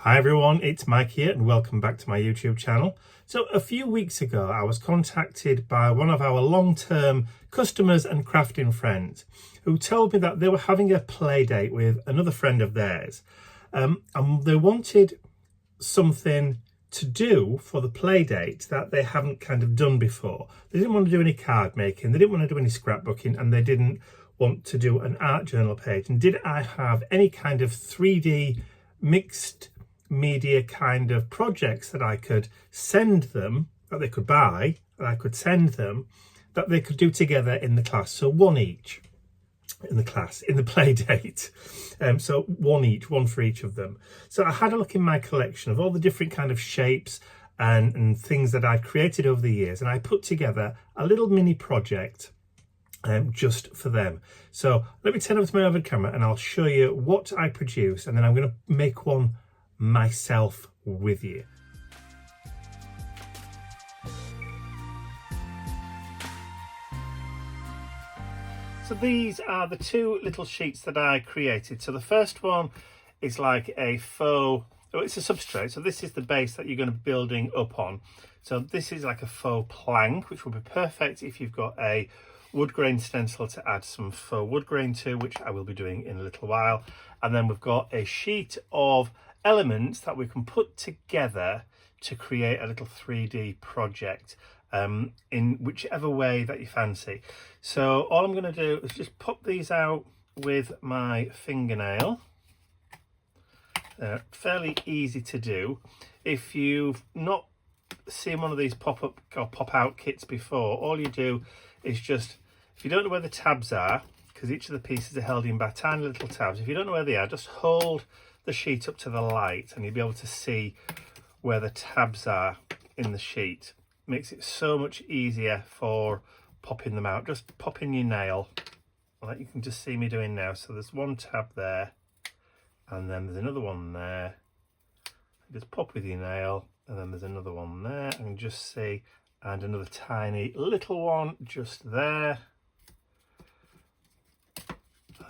Hi everyone, it's Mike here and welcome back to my YouTube channel. So a few weeks ago I was contacted by one of our long-term customers and crafting friends who told me that they were having a play date with another friend of theirs, and they wanted something to do for the play date that they haven't kind of done before. They didn't want to do any card making, they didn't want to do any scrapbooking, and they didn't want to do an art journal page. And did I have any kind of 3D mixed media kind of projects that I could send them, that they could buy, that I could send them, that they could do together in the class? So one each in the class, in the play date. So one each, one for each of them. So I had a look in my collection of all the different kind of shapes and things that I'd created over the years, and I put together a little mini project just for them. So let me turn over to my overhead camera and I'll show you what I produced, and then I'm going to make one myself with you. So these are the two little sheets that I created. So the first one is like a faux, it's a substrate. So this is the base that you're going to be building up on. So this is like a faux plank, which will be perfect if you've got a wood grain stencil to add some faux wood grain to, which I will be doing in a little while. And then we've got a sheet of elements that we can put together to create a little 3D project in whichever way that you fancy. So all I'm going to do is just pop these out with my fingernail. Fairly easy to do. If you've not seen one of these pop-up or pop-out kits before, all you do is just, if you don't know where the tabs are, because each of the pieces are held in by tiny little tabs, if you don't know where they are, just hold the sheet up to the light and you'll be able to see where the tabs are in the sheet. Makes it so much easier for popping them out. Just pop in your nail, like you can just see me doing now. So there's one tab there, and then there's another one there. Just pop with your nail, and then there's another one there, and just see, and another tiny little one just there.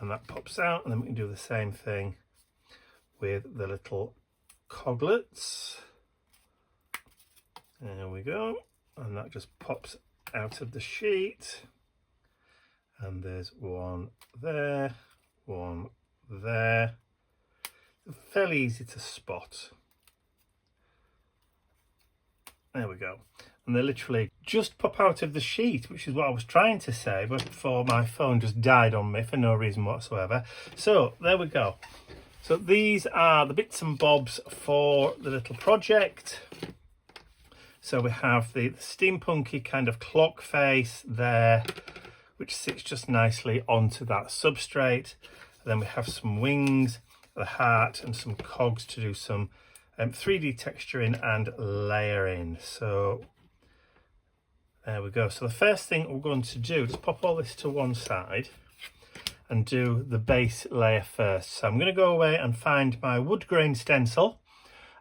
And that pops out, and then we can do the same thing with the little coglets. There we go, and that just pops out of the sheet. And there's one there, one there. Fairly easy to spot. There we go. And they literally just pop out of the sheet, which is what I was trying to say, but before my phone just died on me for no reason whatsoever. So there we go. So these are the bits and bobs for the little project. So we have the steampunky kind of clock face there, which sits just nicely onto that substrate. And then we have some wings, the heart, and some cogs to do some 3D texturing and layering. So there we go. So the first thing we're going to do is pop all this to one side and do the base layer first. So I'm going to go away and find my wood grain stencil,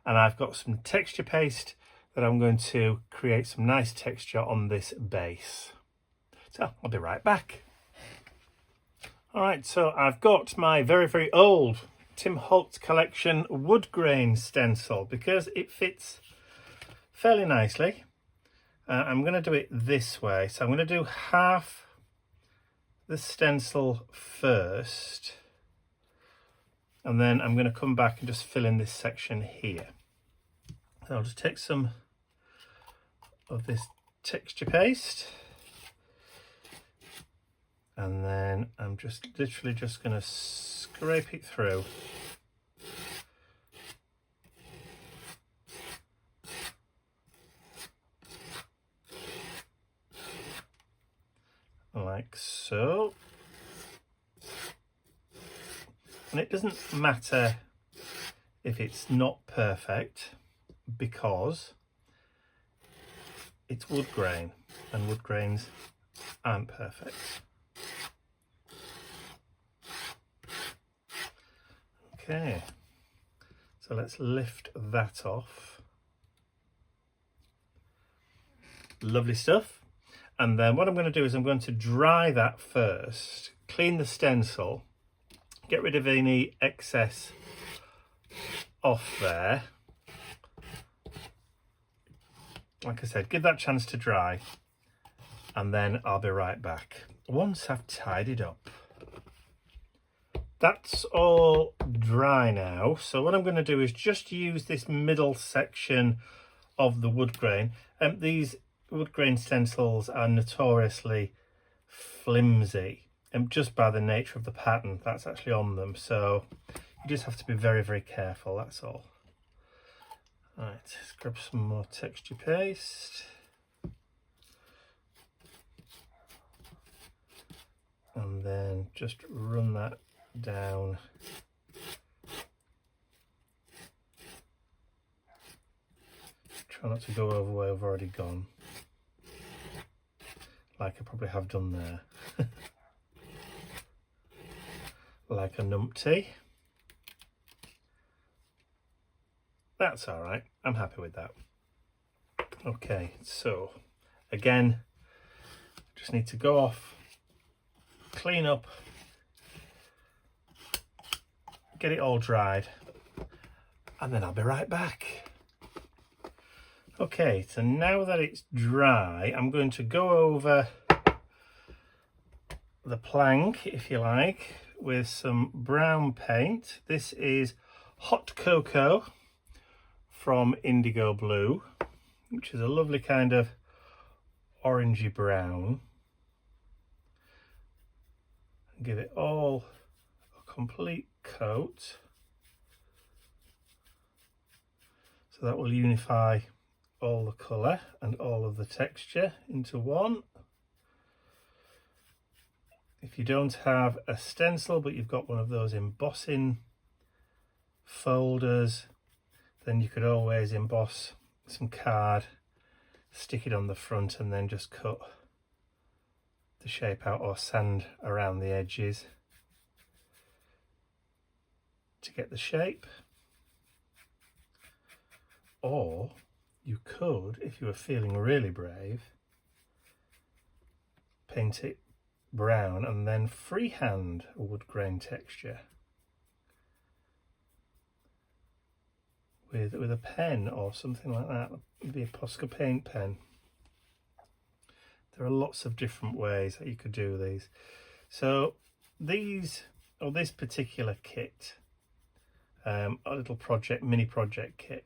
and I've got some texture paste that I'm going to create some nice texture on this base. So I'll be right back. All right, so I've got my very, very old Tim Holtz collection wood grain stencil because it fits fairly nicely. I'm going to do it this way. So I'm going to do half the stencil first, and then I'm going to come back and just fill in this section here. So I'll just take some of this texture paste, and then I'm just literally just going to scrape it through. Like so. And it doesn't matter if it's not perfect, because it's wood grain and wood grains aren't perfect. Okay, so let's lift that off. Lovely stuff. And then what I'm going to do is I'm going to dry that first, clean the stencil, get rid of any excess off there. Like I said, give that chance to dry, and then I'll be right back once I've tidied up. That's all dry now, so what I'm going to do is just use this middle section of the wood grain. These wood grain stencils are notoriously flimsy, and just by the nature of the pattern that's actually on them, so you just have to be very, very careful, that's all. Right, let's grab some more texture paste. And then just run that down. Try not to go over where I've already gone, like I probably have done there. Like a numpty. That's all right, I'm happy with that. Okay, so again, just need to go off, clean up, get it all dried, and then I'll be right back. Okay, so now that it's dry, I'm going to go over the plank, if you like, with some brown paint. This is Hot Cocoa from Indigo Blue, which is a lovely kind of orangey brown. Give it all a complete coat, so that will unify all the colour and all of the texture into one. If you don't have a stencil but you've got one of those embossing folders, then you could always emboss some card, stick it on the front, and then just cut the shape out or sand around the edges to get the shape. Or you could, if you were feeling really brave, paint it brown and then freehand a wood grain texture with a pen or something like that. Maybe a Posca paint pen. There are lots of different ways that you could do these. So these, or this particular kit, a little project, mini project kit,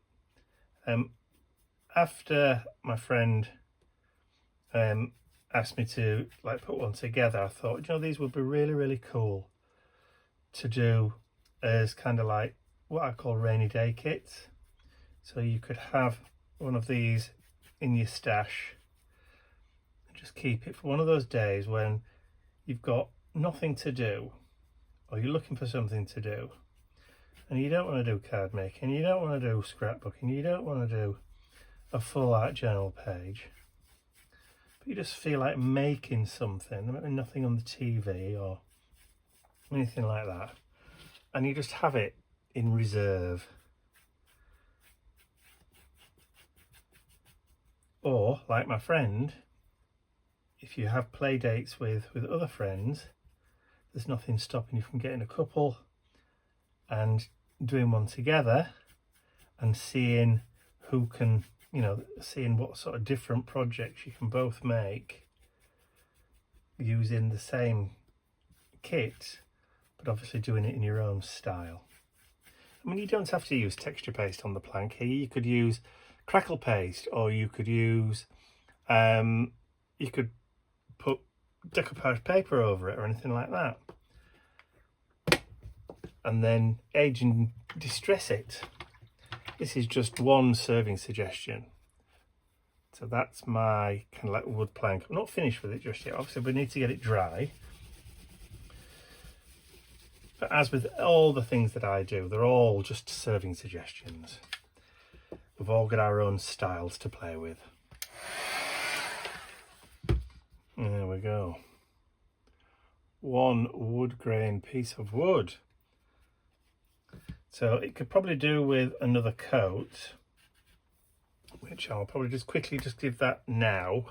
after my friend asked me to like put one together, I thought, you know, these would be really, really cool to do as kind of like what I call rainy day kits. So you could have one of these in your stash and just keep it for one of those days when you've got nothing to do, or you're looking for something to do, and you don't want to do card making, you don't want to do scrapbooking, you don't want to do a full art journal page, but you just feel like making something, nothing on the TV or anything like that, and you just have it in reserve. Or like my friend, if you have play dates with other friends, there's nothing stopping you from getting a couple and doing one together and seeing who can, you know, seeing what sort of different projects you can both make using the same kit, but obviously doing it in your own style. I mean, you don't have to use texture paste on the plank here. You could use crackle paste, or you could use, you could put decoupage paper over it or anything like that, and then age and distress it. This is just one serving suggestion. So that's my kind of like wood plank. I'm not finished with it just yet. Obviously we need to get it dry. But as with all the things that I do, they're all just serving suggestions. We've all got our own styles to play with. There we go. One wood grain piece of wood. So it could probably do with another coat, which I'll probably just quickly give that now,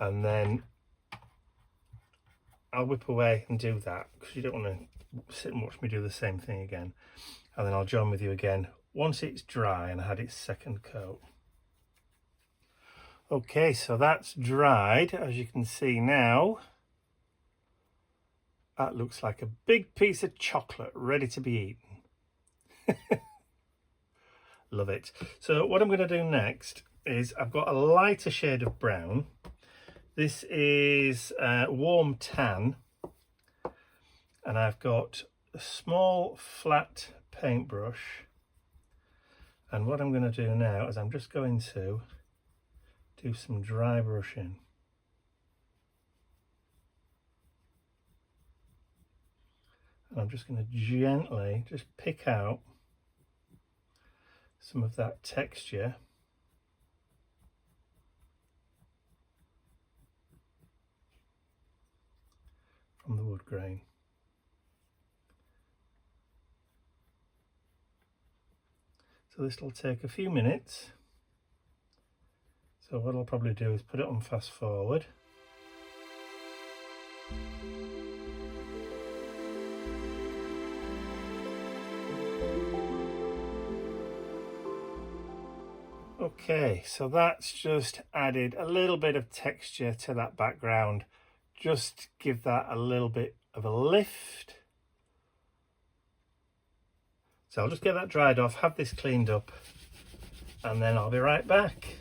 and then I'll whip away and do that, because you don't want to sit and watch me do the same thing again. And then I'll join with you again once it's dry and had its second coat. Okay, so that's dried, as you can see now. That looks like a big piece of chocolate ready to be eaten. Love it. So what I'm going to do next is I've got a lighter shade of brown. This is warm tan, and I've got a small flat paintbrush, and what I'm going to do now is I'm just going to do some dry brushing. And I'm just going to gently just pick out some of that texture from the wood grain. So this will take a few minutes. So what I'll probably do is put it on fast forward. Okay, so that's just added a little bit of texture to that background. Just give that a little bit of a lift. So I'll just get that dried off, have this cleaned up, and then I'll be right back.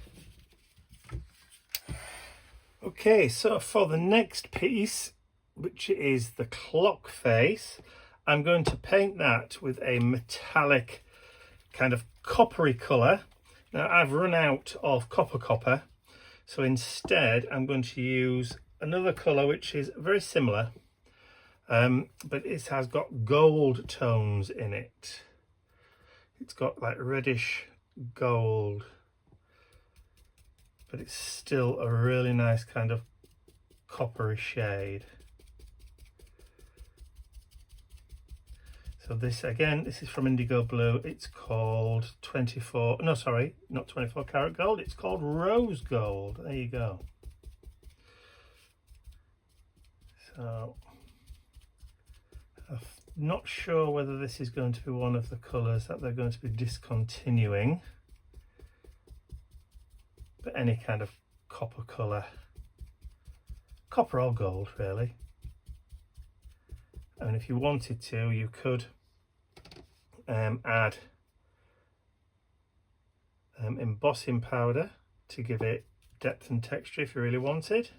Okay, so for the next piece, which is the clock face, I'm going to paint that with a metallic kind of coppery colour. Now I've run out of copper, so instead I'm going to use another colour which is very similar, but it has got gold tones in it. It's got like reddish gold, but it's still a really nice kind of coppery shade. So this, again, this is from Indigo Blue. It's called 24, no, sorry, not 24 karat gold. It's called rose gold. There you go. So I'm not sure whether this is going to be one of the colours that they're going to be discontinuing, but any kind of copper colour, copper or gold really. I mean, if you wanted to, you could add embossing powder to give it depth and texture if you really wanted.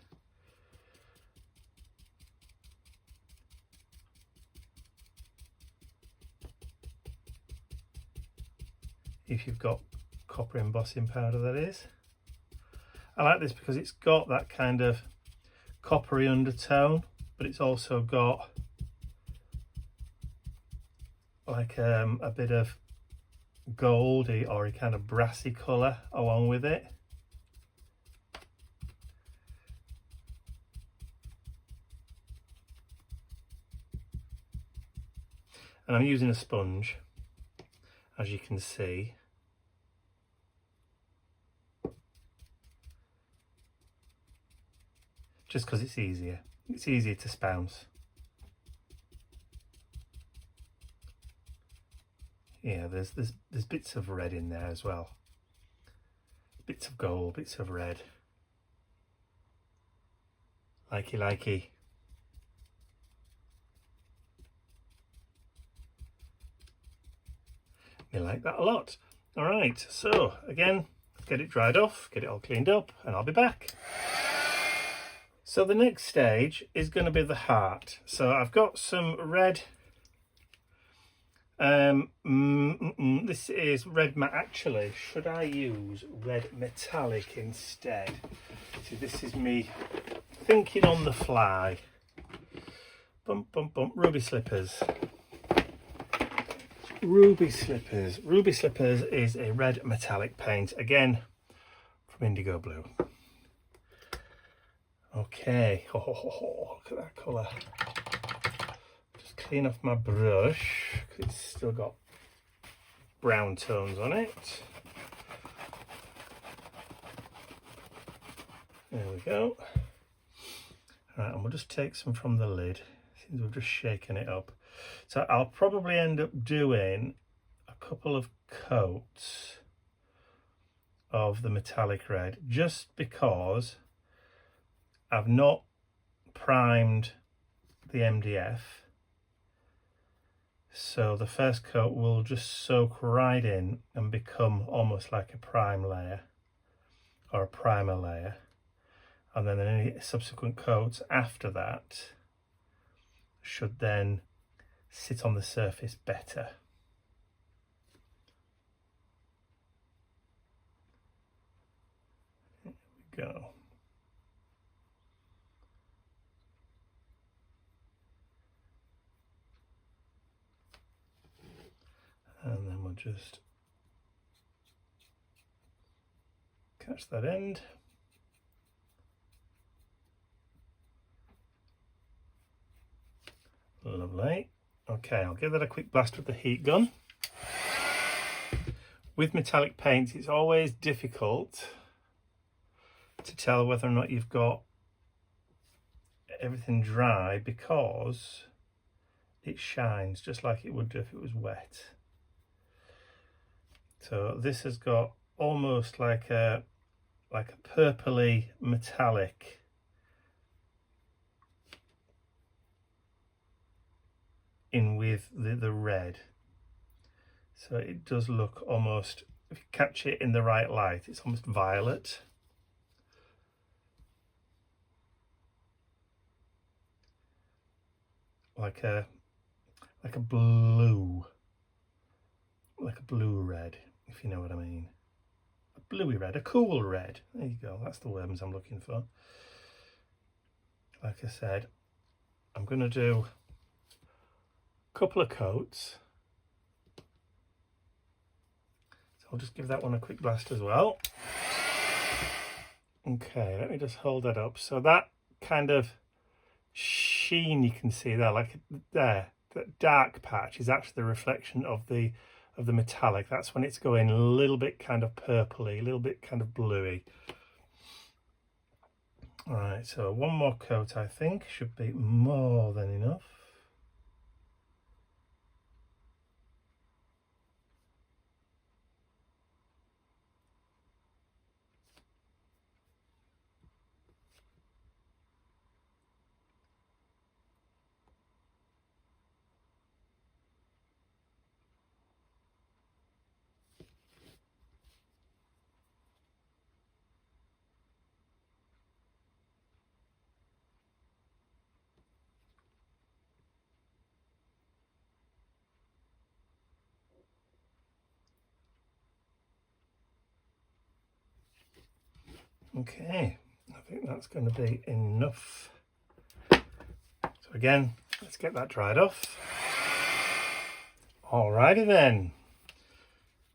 If you've got copper embossing powder, that is. I like this because it's got that kind of coppery undertone, but it's also got like a bit of goldy or a kind of brassy colour along with it. And I'm using a sponge, as you can see. Just because it's easier. It's easier to spounce. Yeah, there's bits of red in there as well. Bits of gold, bits of red. Likey. I like that a lot. All right, so again, get it dried off, get it all cleaned up, and I'll be back. So the next stage is going to be the heart. So I've got some red. This is red matte. Actually, should I use red metallic instead? See, this is me thinking on the fly. Ruby slippers. Ruby slippers is a red metallic paint, again from Indigo Blue. Okay, look at that colour. Clean off my brush because it's still got brown tones on it. There we go. Right, and we'll just take some from the lid since we've just shaken it up. So I'll probably end up doing a couple of coats of the metallic red, just because I've not primed the MDF. So the first coat will just soak right in and become almost like a prime layer or a primer layer. And then any subsequent coats after that should then sit on the surface better. There we go. And then we'll just catch that end. Lovely. Okay, I'll give that a quick blast with the heat gun. With metallic paints, it's always difficult to tell whether or not you've got everything dry, because it shines just like it would do if it was wet. So this has got almost like a purpley metallic in with the red. So it does look almost, if you catch it in the right light, it's almost violet. Like a blue, like a blue red, if you know what I mean. A bluey red, a cool red. There you go, that's the words I'm looking for. Like I said, I'm going to do a couple of coats. So I'll just give that one a quick blast as well. Okay, let me just hold that up. So that kind of sheen you can see there, like there, that dark patch is actually the reflection of the metallic. That's when it's going a little bit kind of purpley, a little bit kind of bluey. All right, so one more coat I think should be more than enough. Okay, I think that's going to be enough. So again, let's get that dried off. Alrighty then.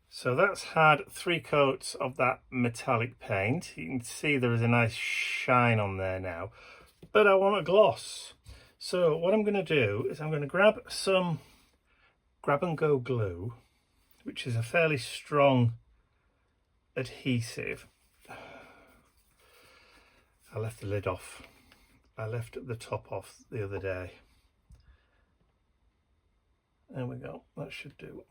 So that's had 3 coats of that metallic paint. You can see there is a nice shine on there now, but I want a gloss. So what I'm going to do is I'm going to grab some grab and go glue, which is a fairly strong adhesive. I left the lid off. I left the top off the other day. There we go, that should do.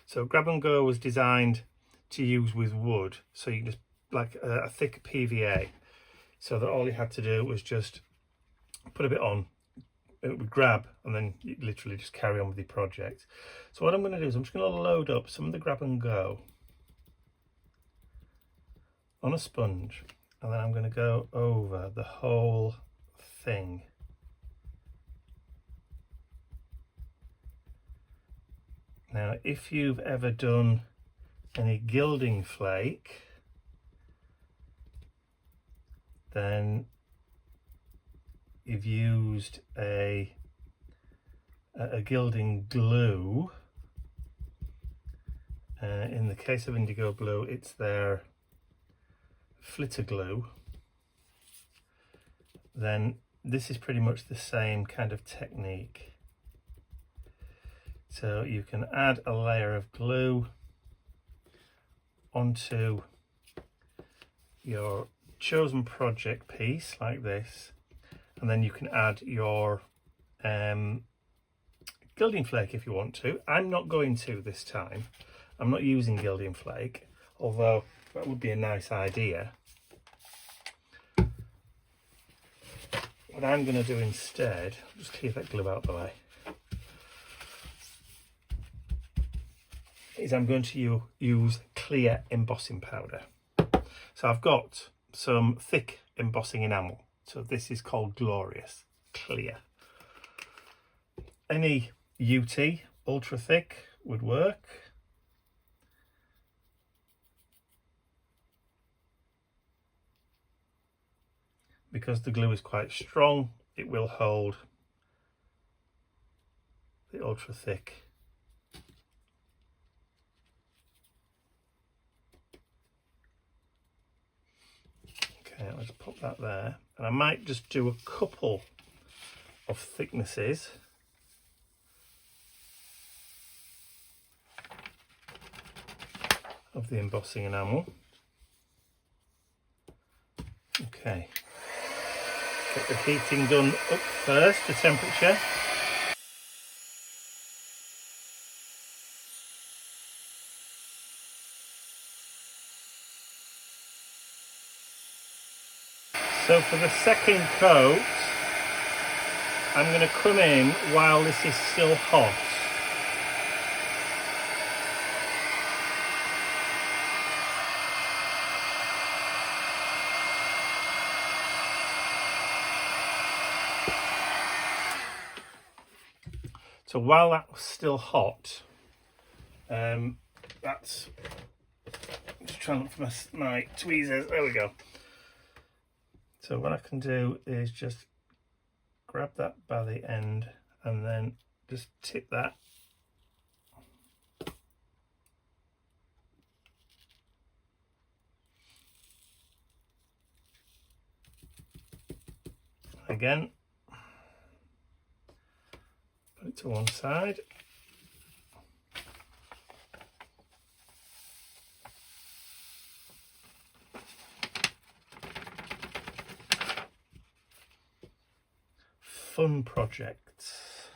So grab and go was designed to use with wood, so you can just like a thick PVA, so that all you had to do was just put a bit on, it would grab, and then you literally just carry on with your project. So what I'm going to do is I'm just going to load up some of the grab and go on a sponge, and then I'm going to go over the whole thing. Now, if you've ever done any gilding flake, then you've used a gilding glue. In the case of indigo blue, it's their flitter glue. Then this is pretty much the same kind of technique. So you can add a layer of glue onto your chosen project piece like this, and then you can add your gilding flake if you want to. I'm not going to this time. I'm not using gilding flake, although that would be a nice idea. What I'm going to do instead, just clear that glue out of the way, is I'm going to use clear embossing powder. So I've got some thick embossing enamel. So this is called Glorious Clear. Any UT ultra thick would work. Because the glue is quite strong, it will hold the ultra thick. Okay, let's pop that there. And I might just do a couple of thicknesses. Of the embossing enamel. Okay. Get the heating done up first, the temperature. So for the second coat, I'm going to come in while this is still hot. So while that was still hot, that's, just trying to look for my tweezers, there we go. So what I can do is just grab that by the end and then just tip that. Again. Put it to one side. Fun projects.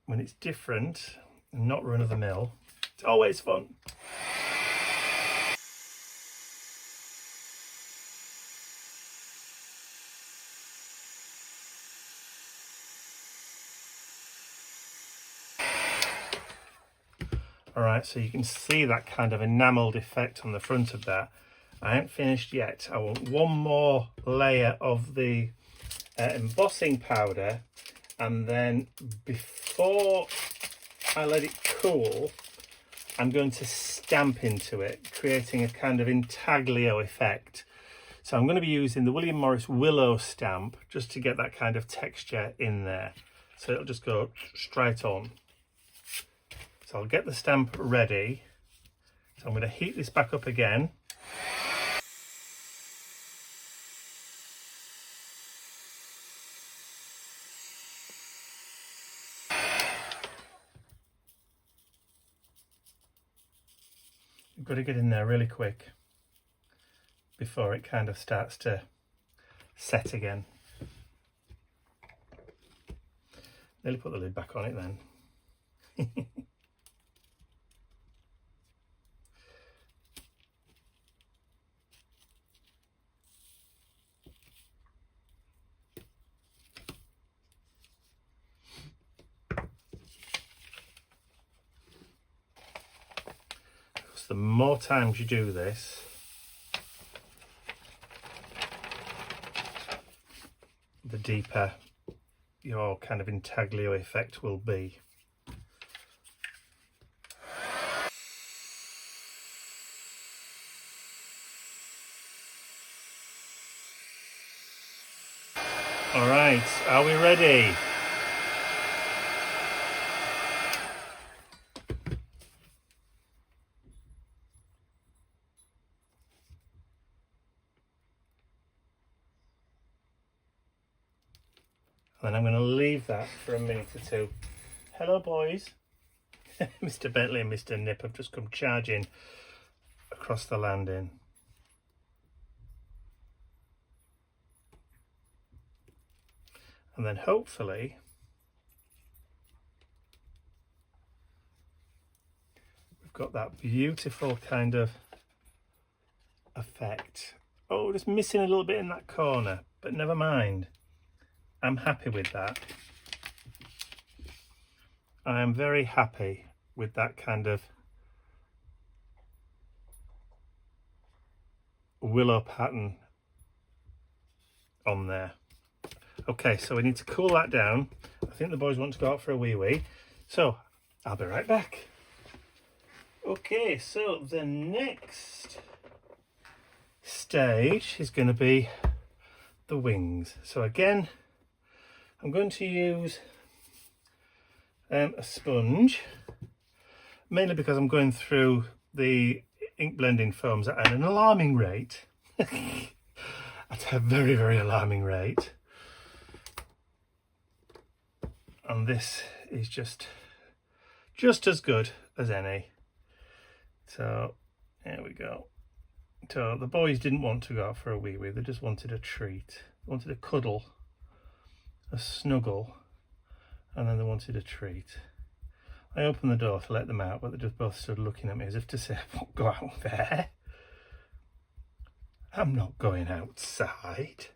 When it's different and not run of the mill, it's always fun. Alright, so you can see that kind of enamelled effect on the front of that. I ain't finished yet. I want one more layer of the embossing powder, and then before I let it cool, I'm going to stamp into it, creating a kind of intaglio effect. So I'm going to be using the William Morris Willow stamp just to get that kind of texture in there. So it'll just go straight on. So I'll get the stamp ready. So I'm going to heat this back up again. You've got to get in there really quick before it kind of starts to set again. Nearly put the lid back on it then. The more times you do this, the deeper your kind of intaglio effect will be. All right, are we ready? And then I'm going to leave that for a minute or two. Hello, boys. Mr. Bentley and Mr. Nip have just come charging across the landing. And then hopefully got that beautiful kind of effect. Oh, just missing a little bit in that corner, but never mind. I'm happy with that. I am very happy with that kind of willow pattern on there. Okay, so we need to cool that down. I think the boys want to go out for a wee, so I'll be right back. Okay, so the next stage is going to be the wings. So again, I'm going to use a sponge, mainly because I'm going through the ink blending foams at an alarming rate. At a very, very alarming rate. And this is just as good as any. So there we go. So the boys didn't want to go out for a wee, they just wanted a treat. They wanted a cuddle, a snuggle, and then they wanted a treat. I opened the door to let them out, but they just both stood looking at me as if to say, I won't go out there. I'm not going outside.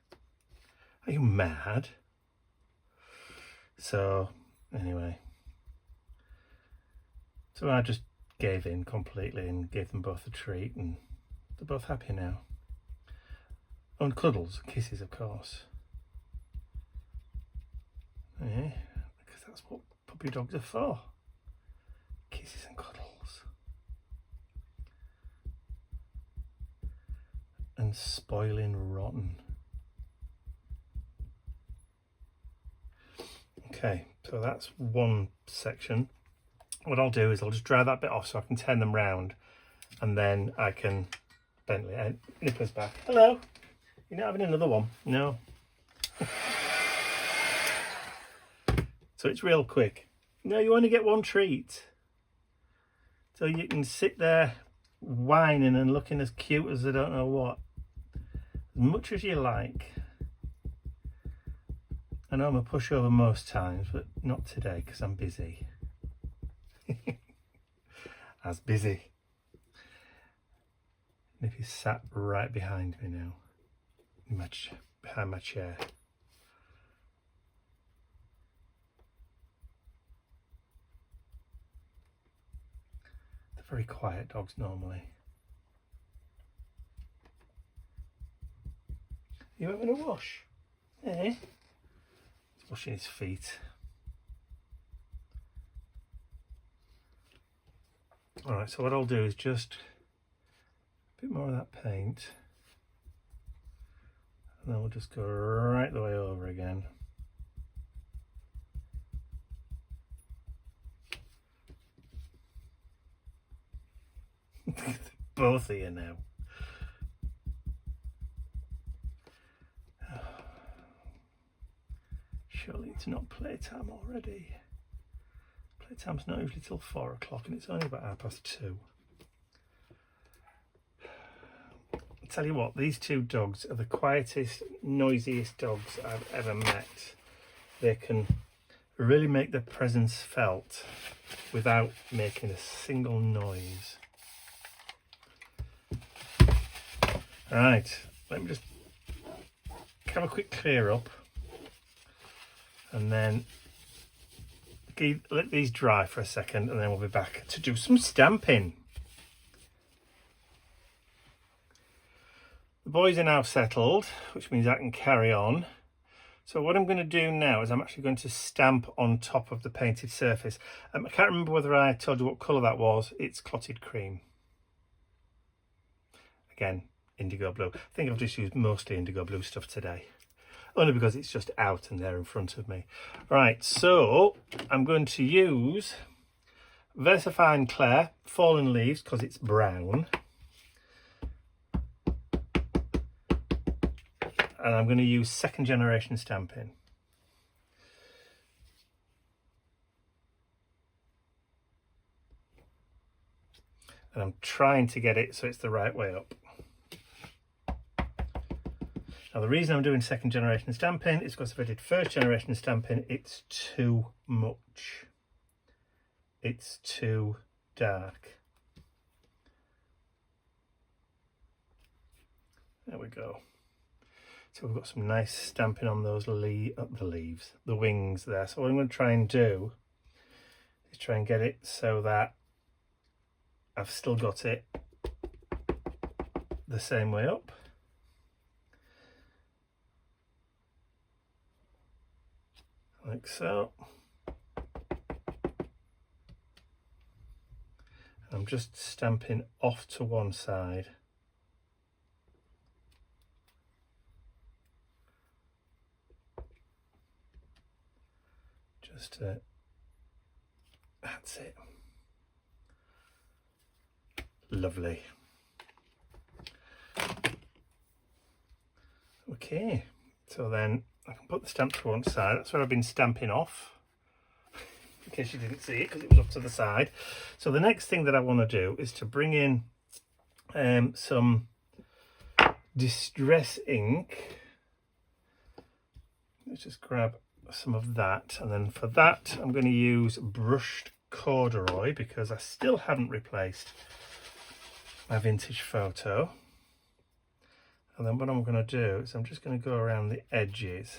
Are you mad? So anyway, so I just gave in completely and gave them both a treat, and they're both happy now. Oh, and cuddles, kisses of course. Yeah, because that's what puppy dogs are for. Kisses and cuddles. And spoiling rotten. Okay, so that's one section. What I'll do is I'll just dry that bit off so I can turn them round, and then I can Bentley and Nipper's back. Hello. You're not having another one? No. So it's real quick. No, you only get one treat. So you can sit there whining and looking as cute as I don't know what. As much as you like. I know I'm a pushover most times, but not today because I'm busy. As busy. And if you sat right behind me now, behind my chair. They're very quiet dogs normally. You having a wash? Eh? He's washing his feet. Alright, so what I'll do is just a bit more of that paint, and then we'll just go right the way over again. Both of you now. Surely it's not playtime already. Playtime's not usually till 4 o'clock and it's only about 2:30. I'll tell you what, these two dogs are the quietest, noisiest dogs I've ever met. They can really make their presence felt without making a single noise. Right, let me just have a quick clear up and then let these dry for a second, and then we'll be back to do some stamping. The boys are now settled, which means I can carry on. So what I'm going to do now is I'm actually going to stamp on top of the painted surface. I can't remember whether I told you what colour that was. It's clotted cream. Again, indigo blue. I think I've just used mostly indigo blue stuff today. Only because it's just out and there in front of me. Right, so I'm going to use VersaFine Clair Fallen Leaves because it's brown. And I'm going to use second generation stamping. And I'm trying to get it so it's the right way up. Now the reason I'm doing second generation stamping is because if I did first generation stamping, it's too much. It's too dark. There we go. So we've got some nice stamping on those the wings there. So what I'm going to try and do is try and get it so that I've still got it the same way up. Like so. I'm just stamping off to one side. That's it. Lovely. Okay, so then I can put the stamp to one side. That's where I've been stamping off, in case you didn't see it, because it was up to the side. So the next thing that I want to do is to bring in some distress ink. Let's just grab some of that, and then for that I'm going to use brushed corduroy, because I still haven't replaced my vintage photo. And then what I'm going to do is I'm just going to go around the edges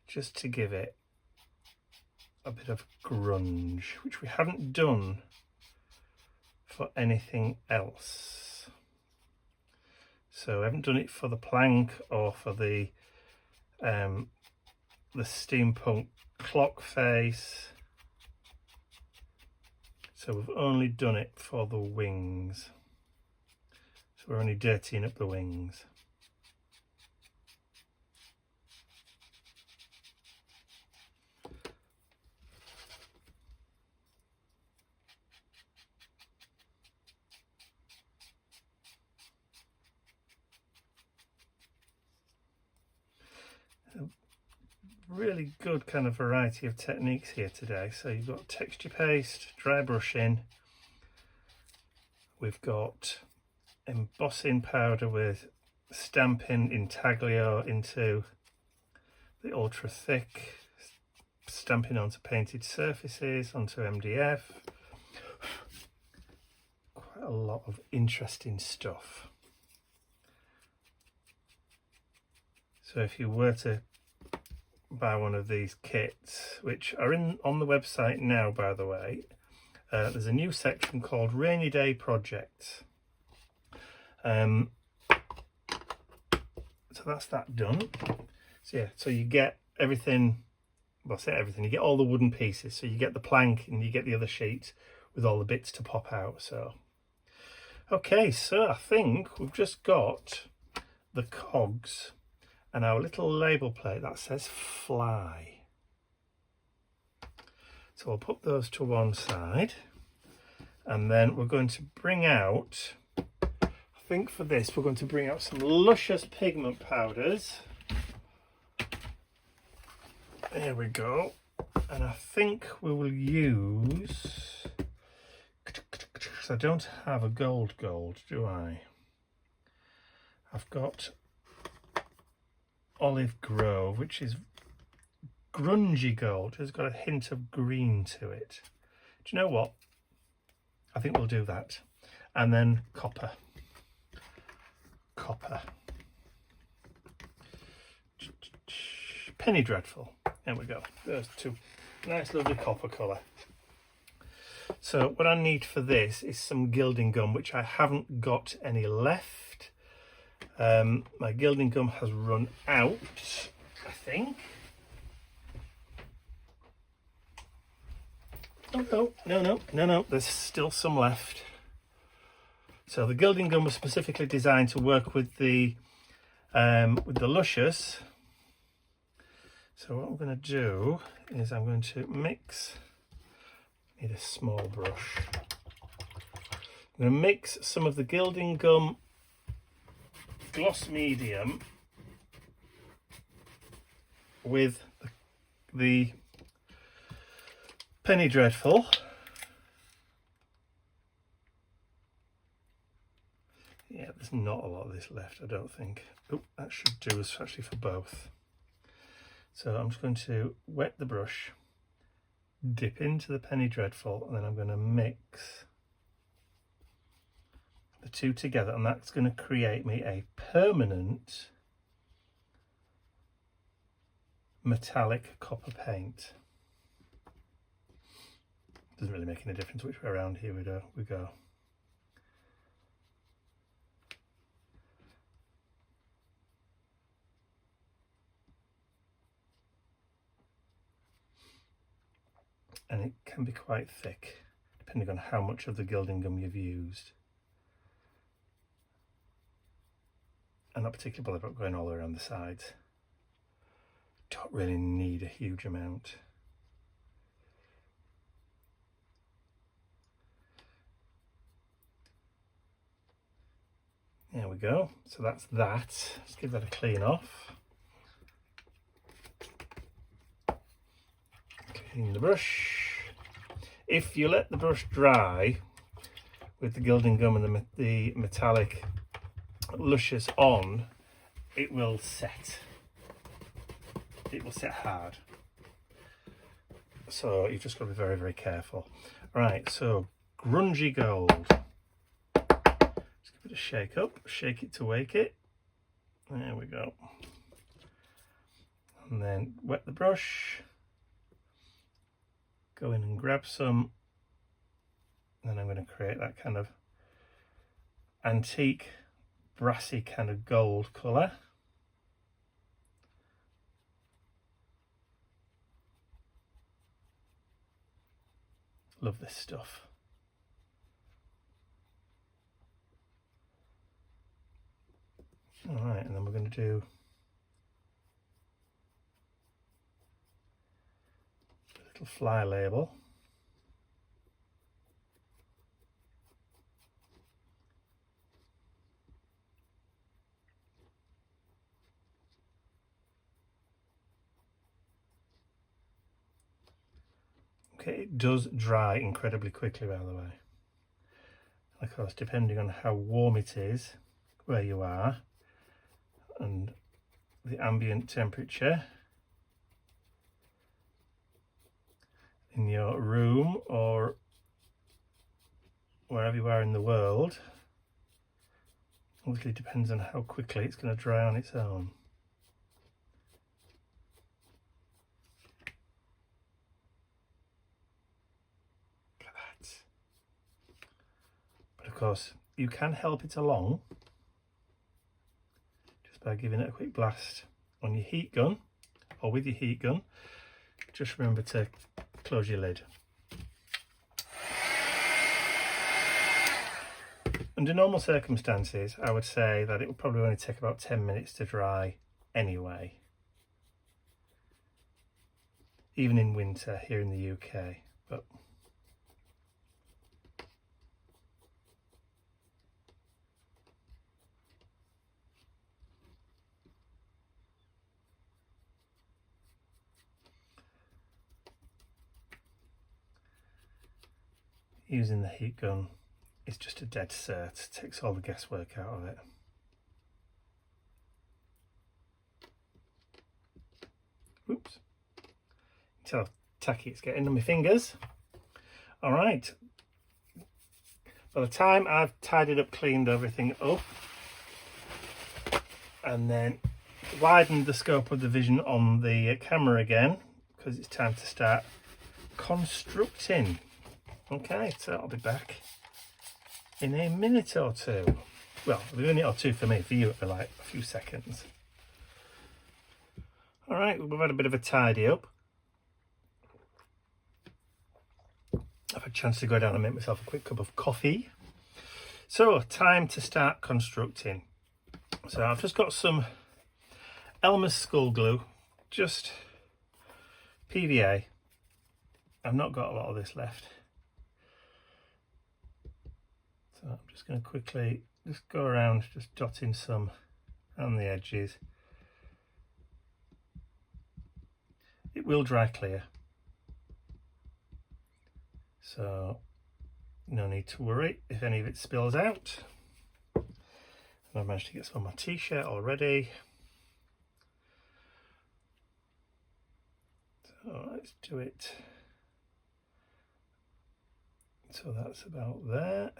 just to give it a bit of grunge, which we haven't done for anything else. So I haven't done it for the plank or for the steampunk clock face. So we've only done it for the wings. So we're only dirtying up the wings. Really good kind of variety of techniques here today. So you've got texture paste, dry brushing, we've got embossing powder with stamping intaglio into the ultra thick, stamping onto painted surfaces, onto MDF. Quite a lot of interesting stuff. So if you were to buy one of these kits, which are on the website now, by the way, there's a new section called Rainy Day Projects. So that's that done. So yeah, so you get everything, well, I say everything, you get all the wooden pieces. So you get the plank and you get the other sheet with all the bits to pop out. So okay, so I think we've just got the cogs and our little label plate that says fly. So I'll put those to one side, and then we're going to bring out, I think for this we're going to bring out some luscious pigment powders. There we go. And I think we will use, because I don't have a gold, do I? I've got Olive Grove, which is grungy gold. It's got a hint of green to it. Do you know what? I think we'll do that. And then copper. Penny Dreadful. There we go. Those two. Nice lovely copper colour. So what I need for this is some gilding gum, which I haven't got any left. My gilding gum has run out, I think. Oh no, there's still some left. So the gilding gum was specifically designed to work with the luscious. So what I'm going to do is I'm going to mix, need a small brush. I'm going to mix some of the gilding gum gloss medium with the Penny Dreadful. Yeah, there's not a lot of this left, I don't think. Oh, that should do us actually for both. So I'm just going to wet the brush, dip into the Penny Dreadful, and then I'm going to mix the two together, and that's going to create me a permanent metallic copper paint. Doesn't really make any difference which way around here we go. And it can be quite thick depending on how much of the gilding gum you've used. I'm not particularly bothered about going all the way around the sides. Don't really need a huge amount. There we go. So that's that. Let's give that a clean off. Clean the brush. If you let the brush dry with the gilding gum and the metallic luscious on, it will set. It will set hard. So you've just got to be very, very careful. Right, so grungy gold. Just give it a shake up, shake it to wake it. There we go. And then wet the brush. Go in and grab some. And then I'm going to create that kind of antique, brassy kind of gold colour. Love this stuff. All right, and then we're going to do a little fly label. Okay, it does dry incredibly quickly, by the way. Of course, depending on how warm it is where you are and the ambient temperature in your room or wherever you are in the world, obviously depends on how quickly it's going to dry on its own. Look at that. But of course, you can help it along just by giving it a quick blast on your heat gun or with your heat gun. Just remember to close your lid. Under normal circumstances, I would say that it would probably only take about 10 minutes to dry anyway. Even in winter here in the UK. But using the heat gun is just a dead cert. It takes all the guesswork out of it. Oops. See how tacky it's getting on my fingers. All right. By the time I've tidied up, cleaned everything up, and then widened the scope of the vision on the camera again, because it's time to start constructing. Okay, so I'll be back in a minute or two. Well, a minute or two for me, for you it'll be like a few seconds. All right, we've had a bit of a tidy up. I've had a chance to go down and make myself a quick cup of coffee. So, time to start constructing. So I've just got some Elmer's skull glue, just PVA. I've not got a lot of this left. So I'm just going to quickly just go around, just dotting some around the edges. It will dry clear, so no need to worry if any of it spills out. And I've managed to get some on my t-shirt already. So let's do it. So that's about there.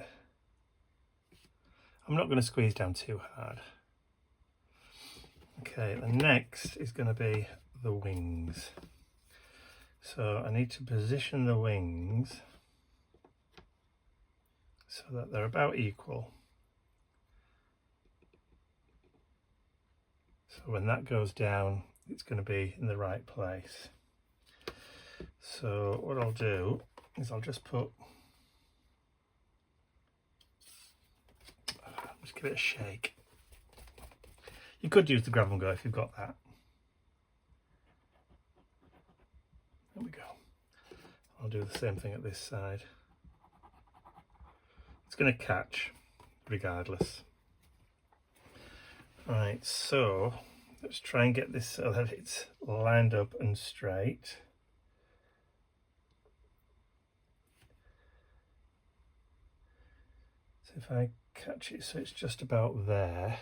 I'm not going to squeeze down too hard. Okay, the next is going to be the wings. So I need to position the wings so that they're about equal. So when that goes down, it's going to be in the right place. So what I'll do is I'll just put, just give it a shake. You could use the grab and go if you've got that. There we go. I'll do the same thing at this side. It's going to catch regardless. Right, so let's try and get this so that it's lined up and straight. So if I catch it so it's just about there,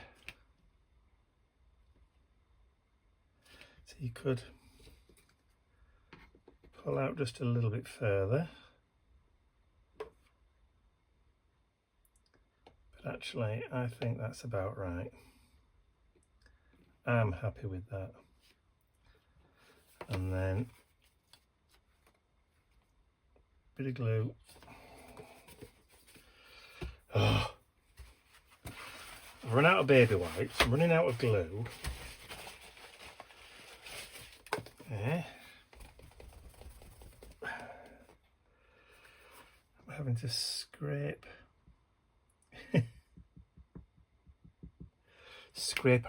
so you could pull out just a little bit further. But actually, I think that's about right. I'm happy with that. And then a bit of glue. Oh, I've run out of baby wipes. I'm running out of glue. Yeah. I'm having to scrape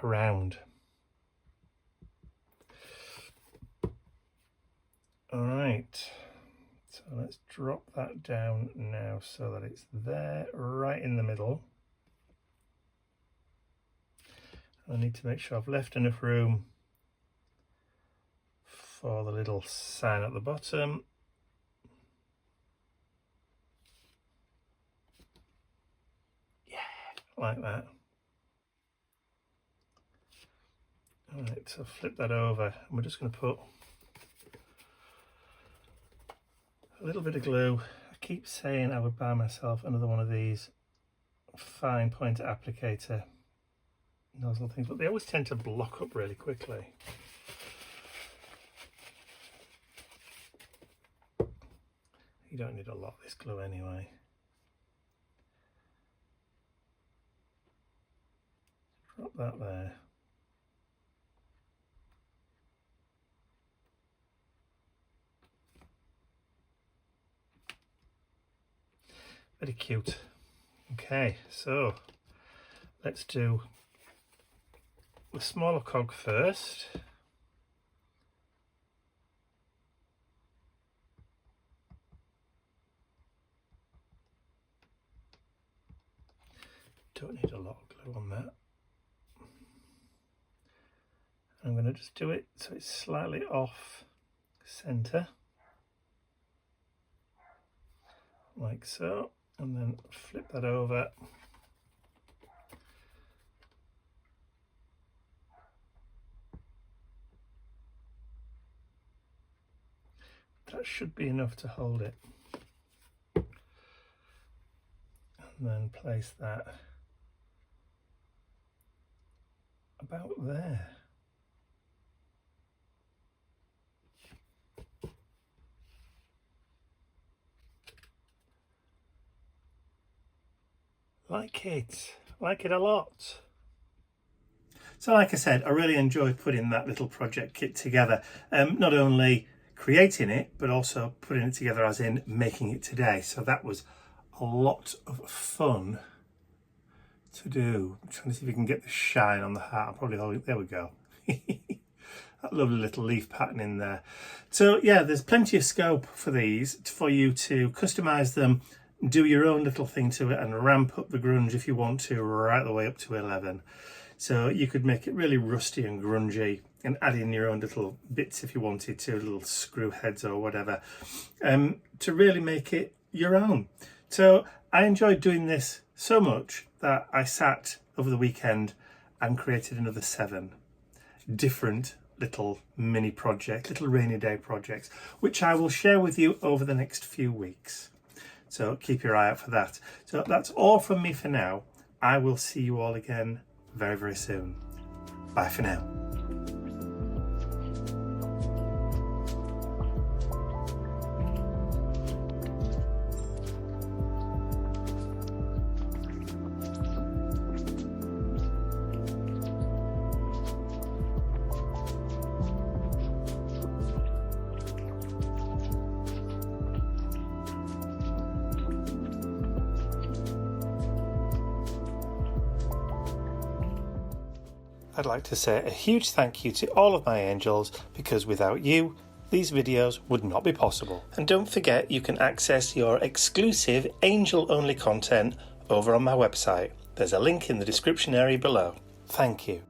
around. All right, so let's drop that down now so that it's there right in the middle. I need to make sure I've left enough room for the little sign at the bottom. Yeah, like that. All right, so flip that over and we're just going to put a little bit of glue. I keep saying I would buy myself another one of these fine pointer applicator nozzle things, but they always tend to block up really quickly. You don't need a lot of this glue anyway. Drop that there. Very cute. Okay, so let's do the smaller cog first. Don't need a lot of glue on that. I'm going to just do it so it's slightly off center, like so, and then flip that over. That should be enough to hold it. And then place that about there. Like it a lot. So like I said, I really enjoyed putting that little project kit together. Not only creating it, but also putting it together as in making it today. So that was a lot of fun to do. I'm trying to see if we can get the shine on the heart. I'll probably hold it. There we go. That lovely little leaf pattern in there. So yeah, there's plenty of scope for these for you to customize them, do your own little thing to it, and ramp up the grunge if you want to, right the way up to 11. So you could make it really rusty and grungy and add in your own little bits if you wanted to, little screw heads or whatever, to really make it your own. So I enjoyed doing this so much that I sat over the weekend and created another 7 different little mini projects, little rainy day projects, which I will share with you over the next few weeks. So keep your eye out for that. So that's all from me for now. I will see you all again very, very soon. Bye for now. I'd like to say a huge thank you to all of my angels, because without you, these videos would not be possible. And don't forget, you can access your exclusive angel-only content over on my website. There's a link in the description area below. Thank you.